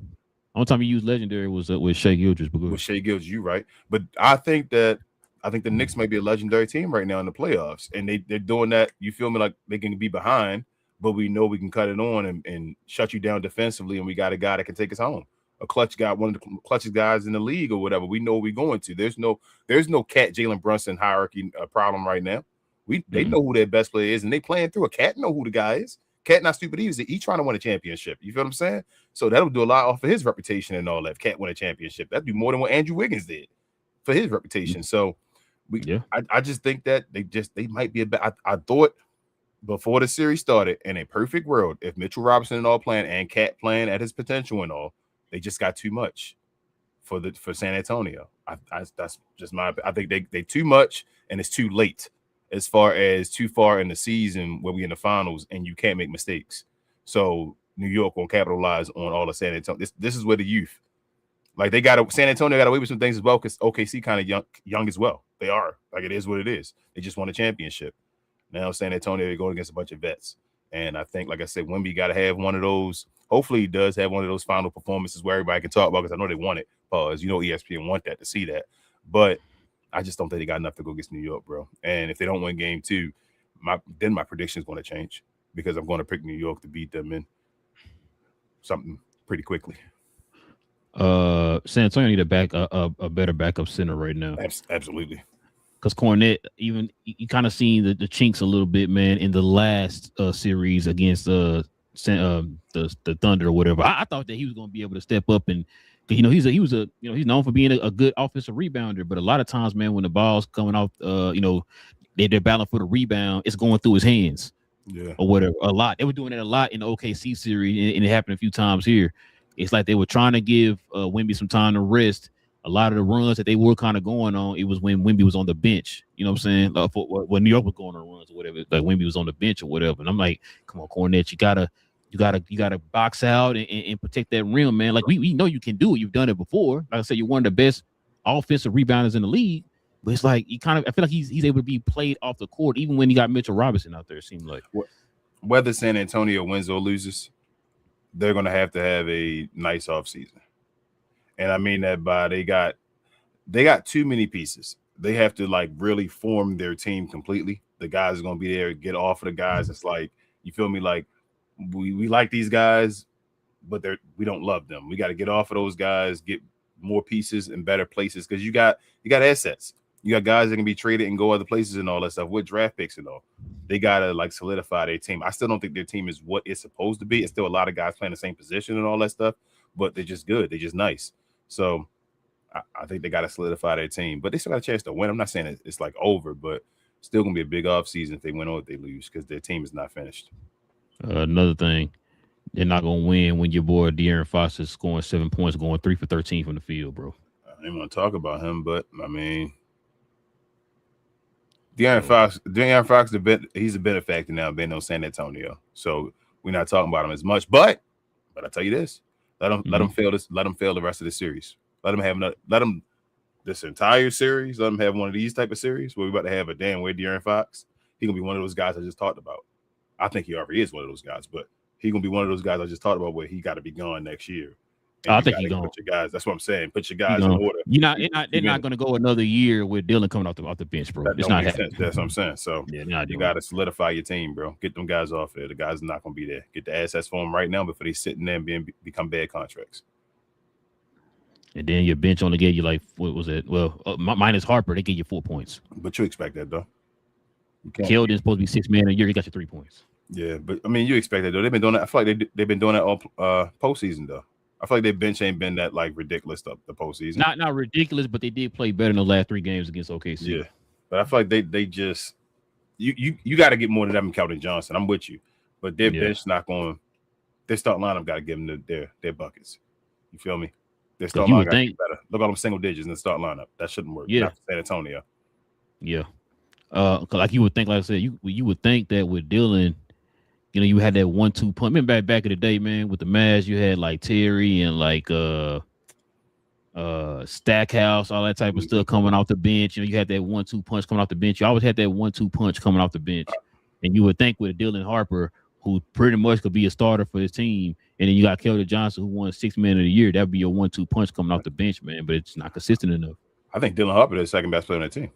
only time you used legendary was with Shai Gilgeous. With Shai Gilgeous, you right. But I think the Knicks might be a legendary team right now in the playoffs, and they're doing that, you feel me, like they can be behind, but we know we can cut it on and shut you down defensively, and we got a guy that can take us home. A clutch guy, one of the clutchest guys in the league or whatever. We know what we're going to. There's no Cat Jalen Brunson hierarchy problem right now. They know who their best player is, and they playing through a Cat know who the guy is. Cat not stupid either. He's trying to win a championship. You feel what I'm saying? So that'll do a lot off of his reputation and all that. Cat win a championship. That'd be more than what Andrew Wiggins did for his reputation. So I just think that they might be I thought before the series started, in a perfect world, if Mitchell Robinson and all playing and Cat playing at his potential and all, they just got too much for San Antonio. That's just my. I think they too much, and it's too late as far as too far in the season where we in the finals and you can't make mistakes. So New York will capitalize on all of San Antonio. This is where the youth, like San Antonio got away with some things as well because OKC kind of young as well. They are, like, it is what it is. They just won a championship. Now San Antonio, they're going against a bunch of vets. And I think, like I said, Wemby got to have one of those. Hopefully he does have one of those final performances where everybody can talk about, because I know they want it. Pause. You know, ESPN want that, to see that. But I just don't think they got enough to go against New York, bro. And if they don't win game 2, then my prediction is going to change, because I'm going to pick New York to beat them in something pretty quickly. San Antonio need a better backup center right now. Absolutely. Because Cornette, even you kind of seen the chinks a little bit, man, in the last series against the Thunder or whatever. I thought that he was going to be able to step up and he's known for being a good offensive rebounder, but a lot of times, man, when the ball's coming off, they're battling for the rebound, it's going through his hands, or whatever. A lot they were doing that a lot in the OKC series, and it happened a few times here. It's like they were trying to give Wemby some time to rest. A lot of the runs that they were kind of going on, it was when Wemby was on the bench. You know what I'm saying? When New York was going on runs or whatever, like Wemby was on the bench or whatever. And I'm like, come on, Cornette, you gotta box out and protect that rim, man. Like we know you can do it. You've done it before. Like I said, you're one of the best offensive rebounders in the league. But it's like I feel like he's able to be played off the court, even when he got Mitchell Robinson out there. It seemed like whether San Antonio wins or loses, they're gonna have to have a nice offseason. And I mean that by they got too many pieces. They have to like really form their team completely. The guys are gonna be there, get off of the guys. It's like, you feel me? Like we like these guys, but we don't love them. We got to get off of those guys, get more pieces in better places, because you got assets. You got guys that can be traded and go other places and all that stuff with draft picks and all. They gotta like solidify their team. I still don't think their team is what it's supposed to be. It's still a lot of guys playing the same position and all that stuff, but they're just good. They're just nice. So I think they got to solidify their team, but they still got a chance to win. I'm not saying it's like over, but still gonna be a big offseason if they win or if they lose, because their team is not finished. Another thing, they're not gonna win when your boy De'Aaron Fox is scoring 7 points, going 3 for 13 from the field, bro. I didn't want to talk about him, but I mean, De'Aaron Fox, he's a benefactor now, being on San Antonio. So we're not talking about him as much. But I tell you this: let him fail this. Let him fail the rest of the series. Let him this entire series. Let him have one of these type of series where we're about to have a damn way De'Aaron Fox. He's gonna be one of those guys I just talked about. I think he already is one of those guys, but he's gonna be one of those guys I just talked about where he got to be gone next year. I think he's gone. Put your guys. That's what I'm saying. Put your guys in order. They're not going to go another year with Dillon coming off the bench, bro. It's not happening. That's what I'm saying. So you got to solidify your team, bro. Get them guys off there. The guys are not going to be there. Get the assets for them right now before they sitting there and become bad contracts. And then your bench only gave you like, what was it? Well, minus Harper, they gave you 4 points. But you expect that though. Keldon's supposed to be 6 man a year. He got you 3 points. Yeah, but I mean, you expect that though. They've been doing that. I feel like they've been doing that all postseason though. I feel like their bench ain't been that like ridiculous the postseason. Not ridiculous, but they did play better in the last 3 games against OKC. Yeah, but I feel like they just you got to get more than them, Keldon Johnson. I'm with you, but their bench not going. Their starting lineup got to give them their buckets. You feel me? Their starting lineup got to be better. Look at them single digits in the starting lineup. That shouldn't work. Yeah, not for San Antonio. Yeah, like you would think, like I said, you would think that with Dillon. You know, you had that 1-2 punch. Remember back in the day, man, with the Mavs, you had like Terry and like Stackhouse, all that type of stuff coming off the bench. You know, you had that 1-2 punch coming off the bench. You always had that 1-2 punch coming off the bench. And you would think with Dillon Harper, who pretty much could be a starter for his team, and then you got Keldon Johnson, who won 6 man of the year, that'd be your 1-2 punch coming off the bench, man. But it's not consistent enough. I think Dillon Harper is the second best player on that team.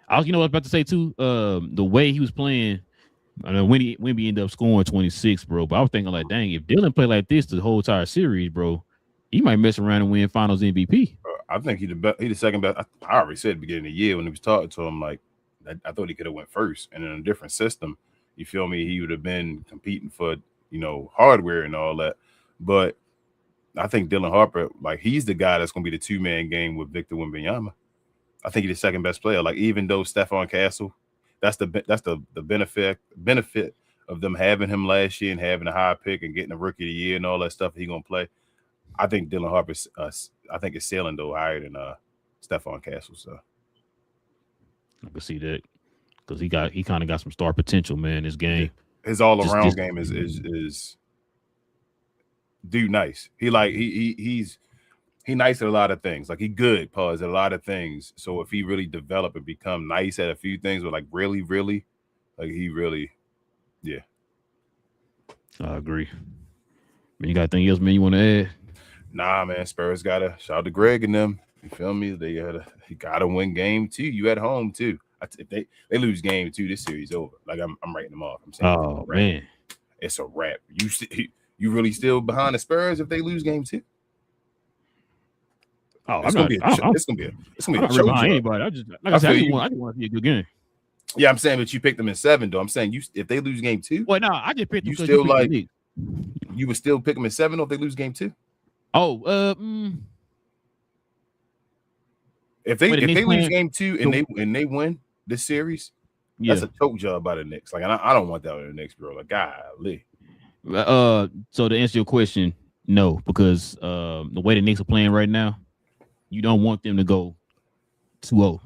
What I was about to say too, the way he was playing. I know Wemby ended up scoring 26, bro. But I was thinking like, dang, if Dillon played like this the whole entire series, bro, he might mess around and win Finals MVP. I think he's the second best. I already said at the beginning of the year when he was talking to him, like I thought he could have went first, and in a different system, you feel me? He would have been competing for hardware and all that. But I think Dillon Harper, like he's the guy that's going to be the 2-man game with Victor Wembanyama. I think he's the second best player. Like even though Stephon Castle. That's the benefit of them having him last year and having a high pick and getting a rookie of the year and all that stuff. He gonna play. I think Dillon Harper's. I think it's sailing though higher than Stephon Castle. So I can see that because he kind of got some star potential, man. His game, his all around game is dude nice. He's nice at a lot of things. Like he good, at a lot of things. So if he really develop and become nice at a few things, but like really, like he really, yeah. I agree. Man, you got anything else, man, you want to add? Nah, man. Spurs gotta shout out to Greg and them. You feel me? They gotta win game 2. You at home too. If they lose game 2, this series over. Like I'm writing them off. I'm saying, oh man, it's a wrap. You really still behind the Spurs if they lose game 2? Oh, it's gonna be a choke. Anybody. I just want to see a good game. Yeah, I'm saying, but you picked them in 7, though. I'm saying if they lose game 2. Well, no, I just picked them. You still like you would still pick them in 7 if they lose game 2. Oh, if they lose game 2 and they win this series, that's a choke job by the Knicks. Like, I don't want that with the Knicks, bro. Like, golly. So to answer your question, no, because the way the Knicks are playing right now, you don't want them to go 2-0,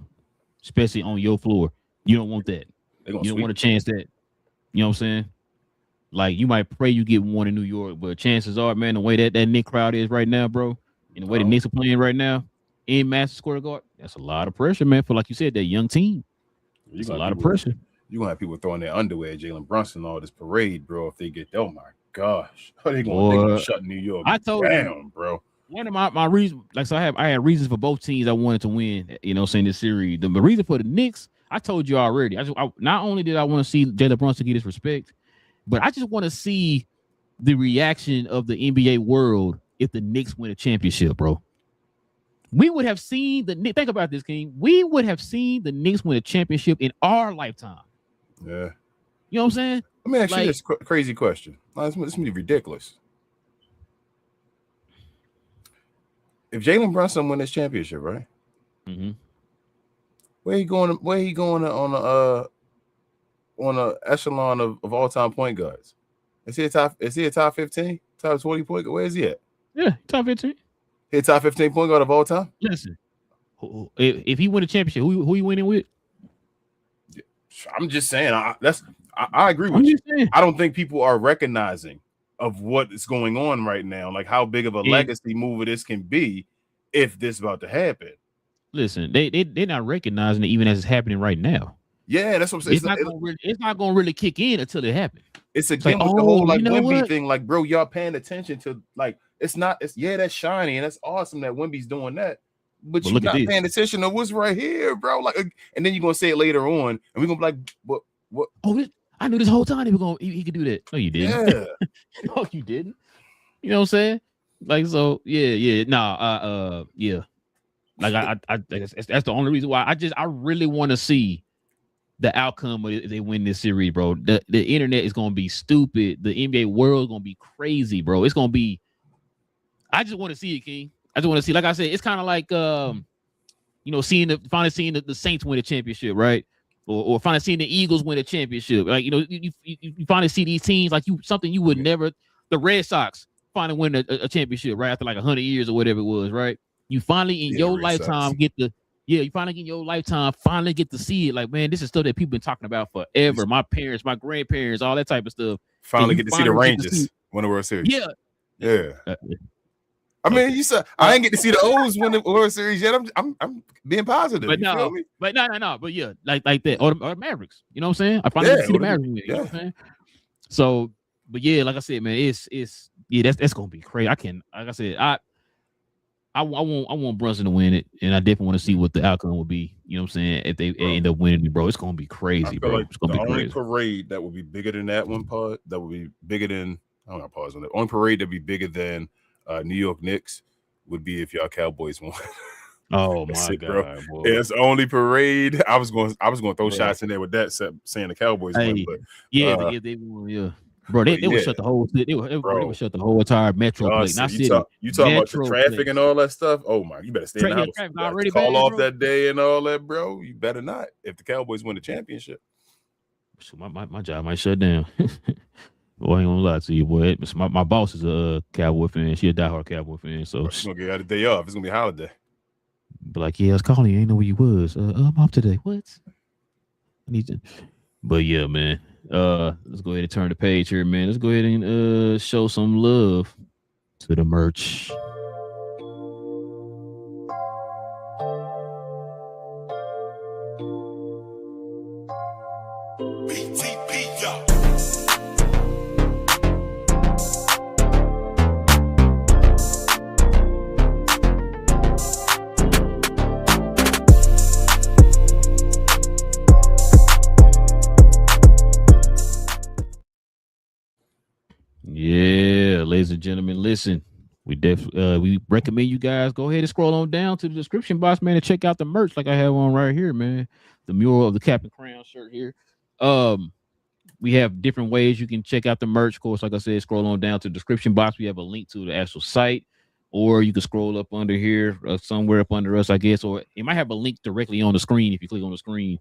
especially on your floor. You don't want that. You don't want a chance that. You know what I'm saying? Like, you might pray you get one in New York, but chances are, man, the way that Knicks crowd is right now, bro, and the way the Knicks are playing right now in Madison Square Garden, that's a lot of pressure, man. For, like you said, that young team. It's a lot of pressure. You're going to have people throwing their underwear at Jalen Brunson all this parade, bro, if they get, oh, my gosh. How they going to shut New York down, bro? One of my reasons, like, so I had reasons for both teams I wanted to win, you know, saying this series. The reason for the Knicks, I told you already. I not only did I want to see Jalen Brunson get his respect, but I just want to see the reaction of the NBA world if the Knicks win a championship, bro. We would have seen think about this, King. We would have seen the Knicks win a championship in our lifetime. Yeah. You know what I'm saying? Let me ask you this crazy question. This is ridiculous. If Jalen Brunson win this championship, right? Mm-hmm. Where he going on a echelon of all-time point guards? Is he a top 15? Top 20 point guard? Where is he at? Yeah, top 15. He a top 15 point guard of all time? Listen, if he win a championship, who he winning with? I'm just saying. I agree with you. I don't think people are recognizing of what is going on right now, like how big of a legacy mover this can be if this is about to happen. Listen, they're not recognizing it even as it's happening right now. Yeah, that's what I'm saying. It's not going to really kick in until it happens. It's again like, with the whole like Wemby thing. Like, bro, y'all paying attention to like that's shiny and that's awesome that Wemby's doing that. But you're not paying attention to what's right here, bro. Like, and then you're gonna say it later on, and we're gonna be like, what? Oh, I knew this whole time he could do that. No, you didn't. Yeah. No, you didn't. You know what I'm saying? Like, so yeah. Yeah. Like I that's the only reason why I really want to see the outcome of if they win this series, bro. The internet is gonna be stupid. The NBA world is gonna be crazy, bro. It's gonna be. I just want to see it, King. I just want to see. Like I said, it's kind of like finally seeing the Saints win a championship, right? Or finally seeing the Eagles win a championship. Like, you finally see these teams like something you would never. The Red Sox finally win a championship right after like 100 years or whatever it was, right? You finally in your lifetime get to see it. Like, man, this is stuff that people been talking about forever. My parents, my grandparents, all that type of stuff. Finally get to see the Rangers win the World Series. Yeah. I mean, you said I ain't get to see the O's win the World Series yet. I'm being positive. But no. But yeah, like that. Or the Mavericks. You know what I'm saying? I finally get to see the Mavericks win. You know what I'm saying? So, but yeah, like I said, man, it's that's gonna be crazy. I want Brunson to win it, and I definitely want to see what the outcome will be. You know what I'm saying? If they end up winning it, bro, it's gonna be crazy, bro. Like it's gonna be crazy. The only parade that would be bigger than that one part, that would be bigger than I'm gonna pause on that. Only parade that'd be bigger than New York Knicks would be if y'all Cowboys won. Oh my God, bro! Boy. Yeah, it's the only parade. I was going to throw shots in there with that, saying the Cowboys win. But if they won, yeah. Bro, they would shut the whole city. They would shut the whole entire metroplex. Not city. You talking about the traffic and all that stuff? Oh my! You better stay in the house. Already call bad, off bro. That day and all that, bro. You better not. If the Cowboys win the championship, so my job might shut down. Boy, I ain't gonna lie to you, boy. My boss is a Cowboy fan. She a diehard Cowboy fan. So she's gonna get out a day off. It's gonna be a holiday. But like, yeah, I was calling you. I ain't know where you was. I'm off today. What? I need to. But yeah, man. Let's go ahead and turn the page here, man. Let's go ahead and show some love to the merch. Yeah, ladies and gentlemen, listen. we recommend you guys go ahead and scroll on down to the description box, man, and check out the merch like I have on right here, man. The mural of the Captain Crown shirt here. We have different ways you can check out the merch. Of course, like I said, scroll on down to the description box. We have a link to the actual site, or you can scroll up under here, somewhere up under us, I guess, or it might have a link directly on the screen if you click on the screen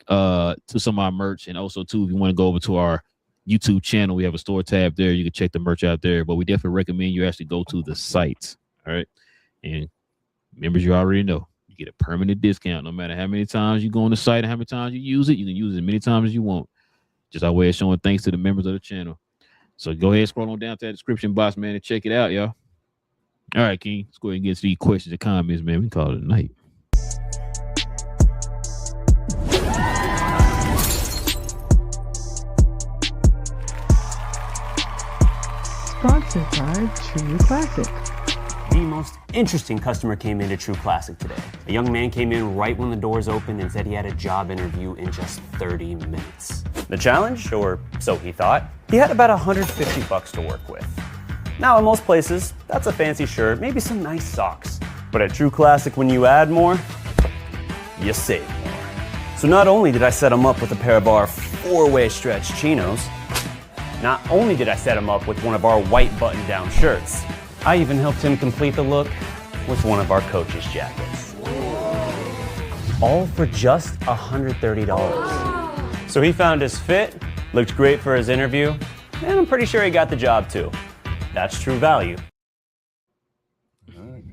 to some of our merch. And also, too, if you want to go over to our YouTube channel, we have a store tab there. You can check the merch out there, but we definitely recommend you actually go to the site. All right. And members, you already know, you get a permanent discount no matter how many times you go on the site and how many times you use it. You can use it as many times as you want. Just our way of showing thanks to the members of the channel. So go ahead, scroll on down to that description box, man, and check it out, y'all. All right, King, let's go ahead and get to these questions and comments, man. We can call it a night. Sponsored by True Classic. The most interesting customer came into True Classic today. A young man came in right when the doors opened and said he had a job interview in just 30 minutes. The challenge, or so he thought, he had about $150 to work with. Now, in most places, that's a fancy shirt, maybe some nice socks. But at True Classic, when you add more, you save more. So not only did I set him up with a pair of our 4-way stretch chinos, not only did I set him up with one of our white button-down shirts, I even helped him complete the look with one of our coach's jackets. All for just $130. So he found his fit, looked great for his interview, and I'm pretty sure he got the job too. That's true value. All right.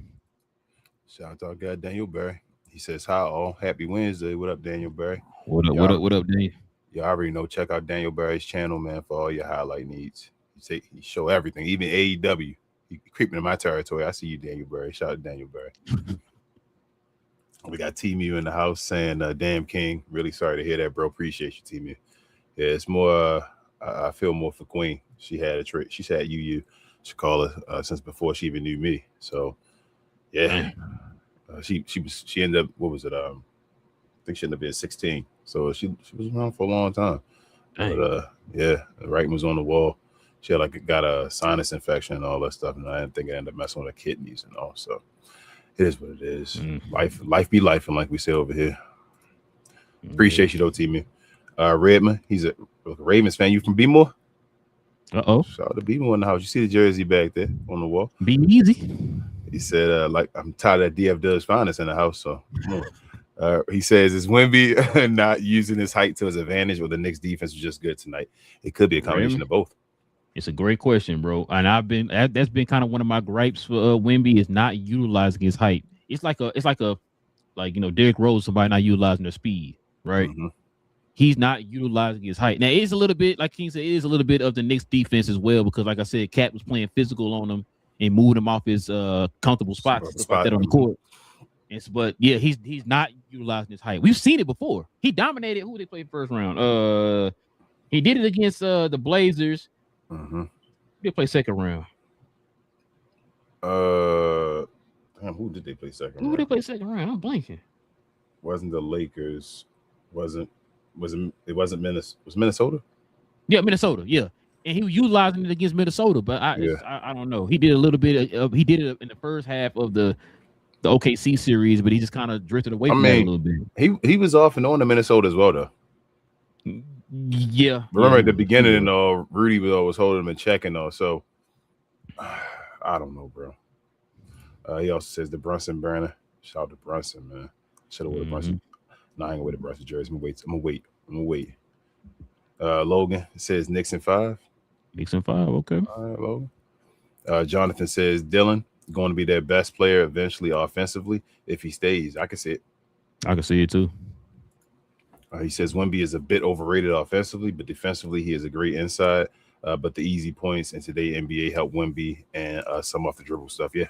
Shout out to our guy Daniel Berry. He says, hi all. Happy Wednesday. What up, Daniel Berry? What up, Daniel? You already know. Check out Daniel Berry's channel, man, for all your highlight needs. He show everything, even AEW. He creeping in my territory. I see you, Daniel Berry. Shout out to Daniel Berry. We got T-Mew in the house saying, damn, King. Really sorry to hear that, bro. Appreciate you, T-Mew. Yeah, it's more, I feel more for Queen. She had a trick. She said you should call her since before she even knew me. So, yeah. She ended up, what was it? I think she ended up being 16. So she was around for a long time. Dang. But, yeah, the writing was on the wall. She had got a sinus infection and all that stuff, and I didn't think I ended up messing with her kidneys and all. So it is what it is. Life be life, and like we say over here. Appreciate you though, T-Man. Redmond, he's a Ravens fan. You from B-More? Uh-oh. Shout out to B-More in the house. You see the jersey back there on the wall? Be easy. He said, I'm tired of DF Does Finest in the house, so he says, is Wemby not using his height to his advantage, or the Knicks defense was just good tonight? It could be a combination of both. It's a great question, bro. And that's been kind of one of my gripes for Wemby is not utilizing his height. It's like Derrick Rose, somebody not utilizing their speed, right? Mm-hmm. He's not utilizing his height. Now, it is a little bit, like King said, it is a little bit of the Knicks defense as well, because like I said, Cat was playing physical on him and moving him off his comfortable spots and stuff like that on the court. But yeah, he's not utilizing his height. We've seen it before. He dominated. Who they played first round? He did it against the Blazers. Mm-hmm. They play second round. Damn, who did they play second round? Who did they play second round? I'm blanking. Wasn't the Lakers? It wasn't Minnesota? Was Minnesota? Yeah, Minnesota. Yeah, and he was utilizing it against Minnesota, but I don't know. He did a little bit of he did it in the first half of the OKC series, but he just kind of drifted away from it a little bit. He was off and on to Minnesota as well, though. Yeah. Remember at the beginning, Rudy was holding him and checking, though. So I don't know, bro. He also says the Brunson burner. Shout out to Brunson, man. Should have worn a Brunson. No, I ain't gonna wear the Brunson jersey. I'm gonna wait. Logan says Knicks in 5. Knicks in 5, okay. All right, Logan. Jonathan says Dylan going to be their best player eventually offensively if he stays. I can see it. I can see it too. He says Wemby is a bit overrated offensively, but defensively he is a great inside. But the easy points in today's NBA help Wemby and some off the dribble stuff. Yeah,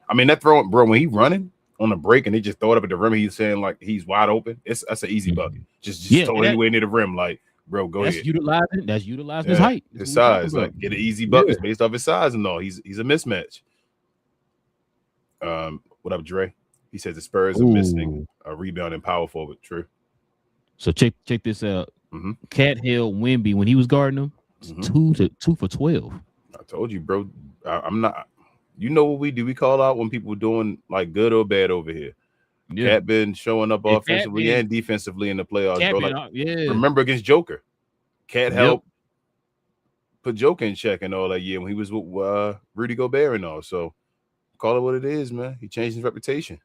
I mean that throw, bro. When he running on the break and they just throw it up at the rim, he's saying like he's wide open. That's an easy bucket. Just throw it anywhere near the rim, like bro, go ahead. That's utilizing his height, his size. Like get an easy bucket based off his size and all. He's a mismatch. What up, Dre? He says the Spurs are missing a rebound and power forward. True. So check this out. Cat held Wemby when he was guarding him. 2 for 12. I told you, bro. I'm not. You know what we do? We call out when people doing like good or bad over here. Yeah. Cat been showing up offensively and defensively in the playoffs, Cat bro. Like, remember against Joker, Cat helped put Joker in check and all that year when he was with Rudy Gobert and all. So call it what it is, man. He changed his reputation.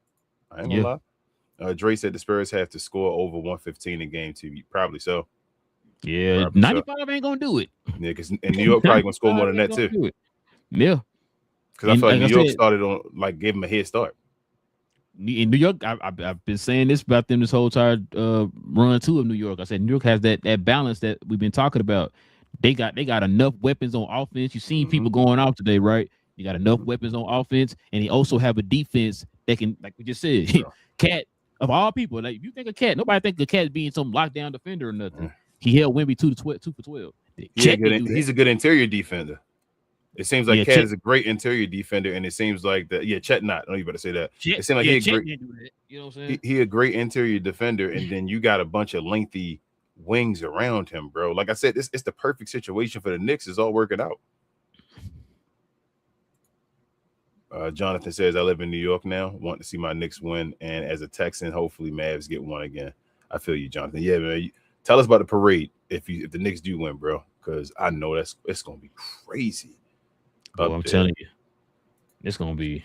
I ain't gonna lie. Dre said the Spurs have to score over 115 in game 2. Probably so. Yeah, probably 95 ain't gonna do it. Yeah, because in New York probably gonna score more than that too. Yeah, because I feel like New York started on like gave him a head start. In New York, I've been saying this about them this whole entire run too of New York. I said New York has that balance that we've been talking about. They got enough weapons on offense. You've seen people going off today, right? You got enough weapons on offense, and they also have a defense that can, like we just said, Cat of all people. Like if you think of Cat, nobody think of Cat being some lockdown defender or nothing. He held Wemby 2 for 12. He's a good interior defender. It seems like Cat is a great interior defender, and it seems like that. Yeah, Chet not. I know you better say that. It seems like Chet didn't do that. You know what I'm saying? He a great interior defender, and then you got a bunch of lengthy wings around him, bro. Like I said, it's the perfect situation for the Knicks. It's all working out. Jonathan says, I live in New York now. Want to see my Knicks win, and as a Texan, hopefully Mavs get one again. I feel you, Jonathan. Yeah, man. Tell us about the parade if the Knicks do win, bro, because I know it's gonna be crazy. Oh, I'm telling you, it's gonna be.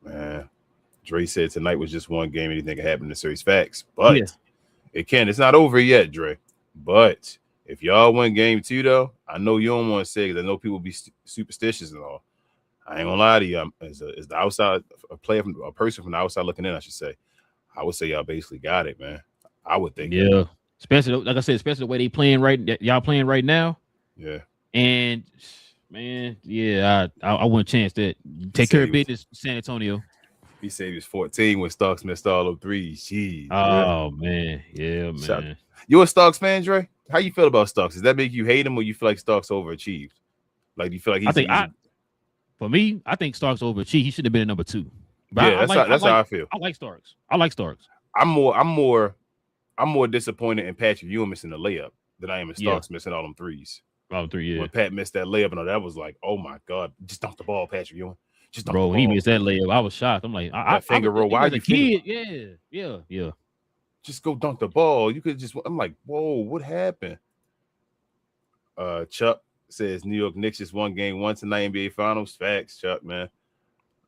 Man, Dre said tonight was just one game. Anything can happen in the series. Facts, but it can. It's not over yet, Dre. But if y'all win game 2, though, I know you don't want to say because I know people be superstitious and all. I ain't gonna lie to you. As the outside a person from the outside looking in, I should say, I would say y'all basically got it, man. I would think. Yeah, especially like I said, especially the way they playing y'all playing right now. Yeah, and. Man, yeah, I wouldn't chance that. Take care of business, San Antonio. He said he was 14 when Starks missed all of 3. Jeez. Oh, man. Yeah, man. You a Starks fan, Dre? How you feel about Starks? Does that make you hate him or you feel like Starks overachieved? Like, do you feel like for me, I think Starks overachieved. He should have been a number 2. But yeah, that's how I feel. I like Starks. I'm more disappointed in Patrick Ewing missing the layup than I am in Starks missing all them 3s. When Pat missed that layup, and that was like, oh my God, just dunk the ball, Patrick Ewing. Just dunk the ball. When he missed that layup, I was shocked. I'm like, that finger roll. Why are you kid? Yeah. Just go dunk the ball. You could just. I'm like, whoa, what happened? Chuck says New York Knicks just won game 1 tonight, NBA Finals. Facts, Chuck, man.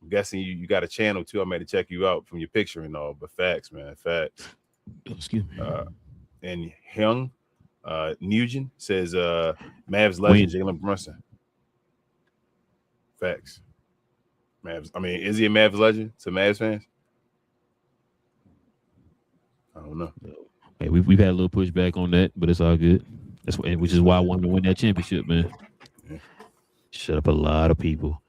I'm guessing you got a channel too. I made to check you out from your picture and all, but facts, man, facts. Excuse me. And Hyung. Nugent says Mavs legend Jalen Brunson. Facts. Mavs. I mean, is he a Mavs legend to Mavs fans? I don't know. Hey, we've had a little pushback on that, but it's all good. Which is why I wanted to win that championship, man. Yeah. Shut up a lot of people.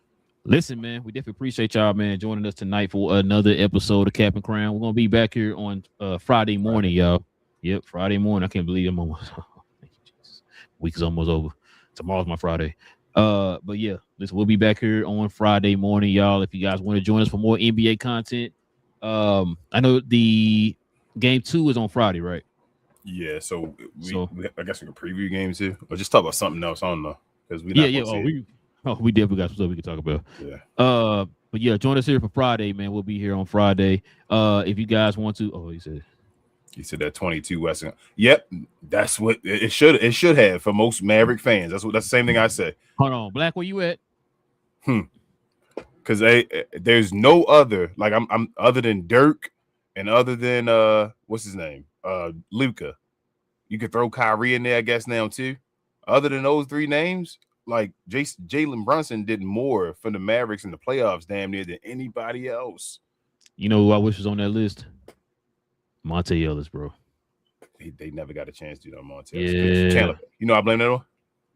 Listen, man, we definitely appreciate y'all, man, joining us tonight for another episode of Cap and Crown. We're gonna be back here on Friday morning, y'all. Yep, Friday morning. I can't believe I'm almost. Thank you, Jesus. Week is almost over. Tomorrow's my Friday. But yeah, listen, we'll be back here on Friday morning, y'all. If you guys want to join us for more NBA content, I know the game 2 is on Friday, right? Yeah. So I guess we can preview game 2, or just talk about something else. I don't know because we definitely got some stuff we can talk about. Yeah. But yeah, join us here for Friday, man. We'll be here on Friday. If you guys want to, He said that 22 Western. Yep, that's what it should have for most Maverick fans. That's the same thing I say. Hold on, Black, where you at? Because there's no other like I'm other than Dirk and other than what's his name? Luka. You could throw Kyrie in there, I guess now too. Other than those 3 names, like Jalen Brunson did more for the Mavericks in the playoffs damn near than anybody else. You know who I wish was on that list? Monte Ellis, bro. They never got a chance to do that, Monte. Yeah. Chandler. You know I blame that on?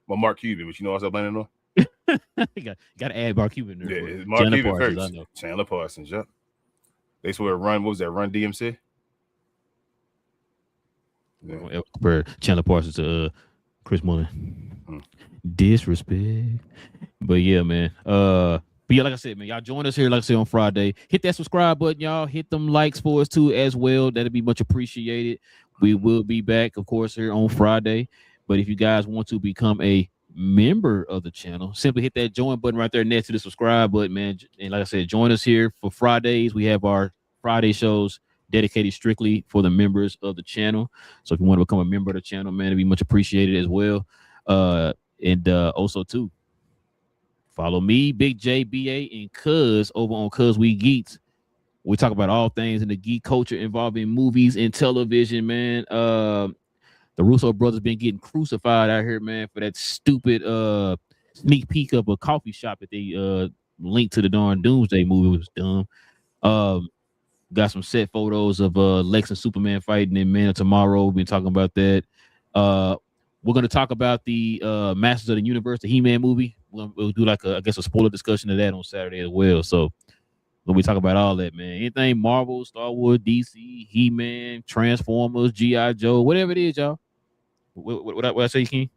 Well, Mark Cuban, but you know what I blame that on? you got to add Mark Cuban there. Yeah, Mark Chandler Cuban Parsons, first. I know. Chandler Parsons, yep. They swear run. What was that? Run DMC? Yeah. Compare Chandler Parsons to Chris Mullin. Disrespect. But yeah, man. But yeah, like I said, man, y'all join us here, like I said, on Friday. Hit that subscribe button, y'all. Hit them likes for us, too, as well. That'd be much appreciated. We will be back, of course, here on Friday. But if you guys want to become a member of the channel, simply hit that join button right there next to the subscribe button, man. And like I said, join us here for Fridays. We have our Friday shows dedicated strictly for the members of the channel. So if you want to become a member of the channel, man, it'd be much appreciated as well. And also too, follow me, Big J, BA, and Cuz over on Cuz We Geeks. We talk about all things in the geek culture involving movies and television, man. The Russo brothers been getting crucified out here, man, for that stupid sneak peek of a coffee shop that they linked to the darn Doomsday movie. It was dumb. Got some set photos of Lex and Superman fighting in Man of Tomorrow. We've been talking about that. We're going to talk about the Masters of the Universe, the He-Man movie. We'll do like a spoiler discussion of that on Saturday as well. So when we talk about all that, man, anything Marvel, Star Wars, DC, He-Man, Transformers, G.I. Joe, whatever it is, y'all. What I say, King?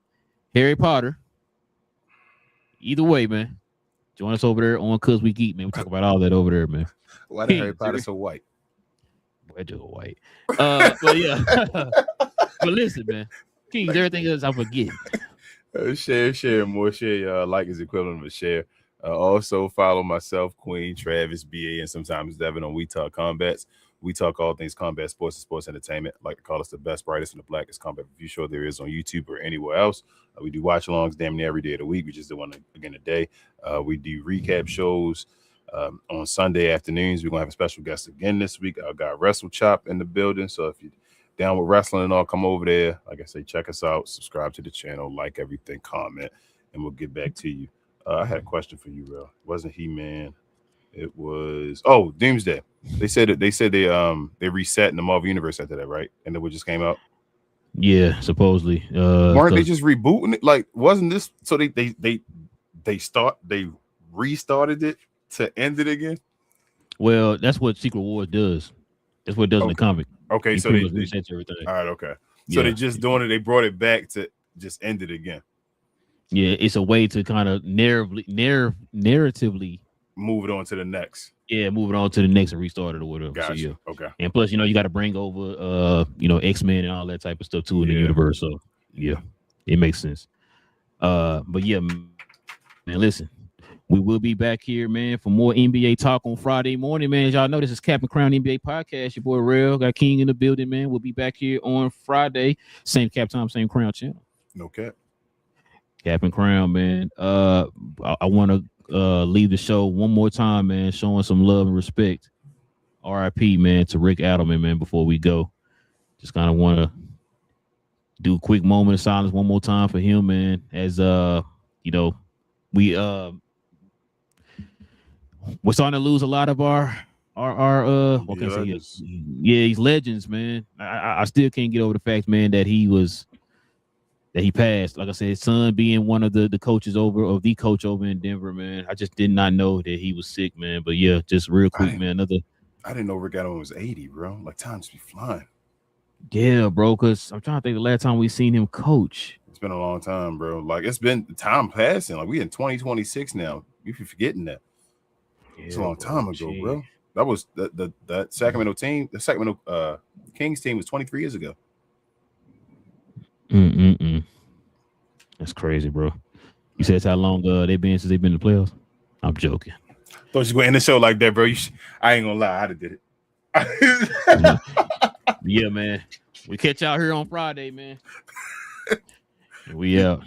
Harry Potter. Either way, man. Join us over there on Cuz We Geek, man. We talk about all that over there, man. Why the Harry Potter so white? Boy, just white. But yeah. But listen, man. King, everything else I forget. Share, more share. Y'all like is equivalent of a share. Also follow myself, Queen, Travis, BA, and sometimes Devin on We Talk Combats. We talk all things combat sports and sports entertainment. I like to call us the best, brightest, and the blackest combat review show there is on YouTube or anywhere else. We do watch alongs damn near every day of the week. We just did one again today. We do recap shows on Sunday afternoons. We're gonna have a special guest again this week. I got Wrestle Chop in the building. So if you're down with wrestling and all, come over there. Like I say, check us out, subscribe to the channel, like everything, comment, and we'll get back to you. I had a question for you, Relle. It wasn't He-Man. It was Doomsday. They said they reset in the Marvel Universe after that, right? And then what just came out? Yeah, supposedly. Weren't they just rebooting it? Like, wasn't this so they restarted it to end it again? Well, that's what Secret Wars does. That's what it does in the comic. Okay, so they reset everything. All right, okay. So they just doing it. They brought it back to just end it again. Yeah, it's a way to kind of narratively move it on to the next. Yeah, move it on to the next and restart it or whatever. Gotcha. So, yeah. Okay. And plus, you got to bring over X-Men and all that type of stuff too in the universe. So yeah, it makes sense. But yeah, man, listen, we will be back here, man, for more NBA talk on Friday morning, man. As y'all know, this is Cap and Crown NBA podcast. Your boy Relle got King in the building, man. We'll be back here on Friday, same cap time, same Crown channel. No cap. Cap and Crown, man. I want to leave the show one more time, man, showing some love and respect. RIP, man, to Rick Adelman, man, before we go. Just kind of want to do a quick moment of silence one more time for him, man, as we're starting to lose a lot of our he's legends, man. I still can't get over the fact, man, that he passed. Like I said, his son being one of the coaches the coach over in Denver, man. I just did not know that he was sick, man. But yeah, just real quick, man. I didn't know Rick Adelman was 80, bro. Like, times be flying. Yeah, bro. Because I'm trying to think the last time we seen him coach. It's been a long time, bro. Like, it's been time passing. Like, we in 2026 now. You be forgetting that. Yeah, it's a long time ago, bro. That was that Sacramento team. The Sacramento Kings team was 23 years ago. That's crazy, bro. You said it's how long they've been since they've been in the playoffs? I'm joking. Thought you were in the show like that, bro. I ain't gonna lie, I'd have did it. Yeah, man. We catch y'all here on Friday, man. We out.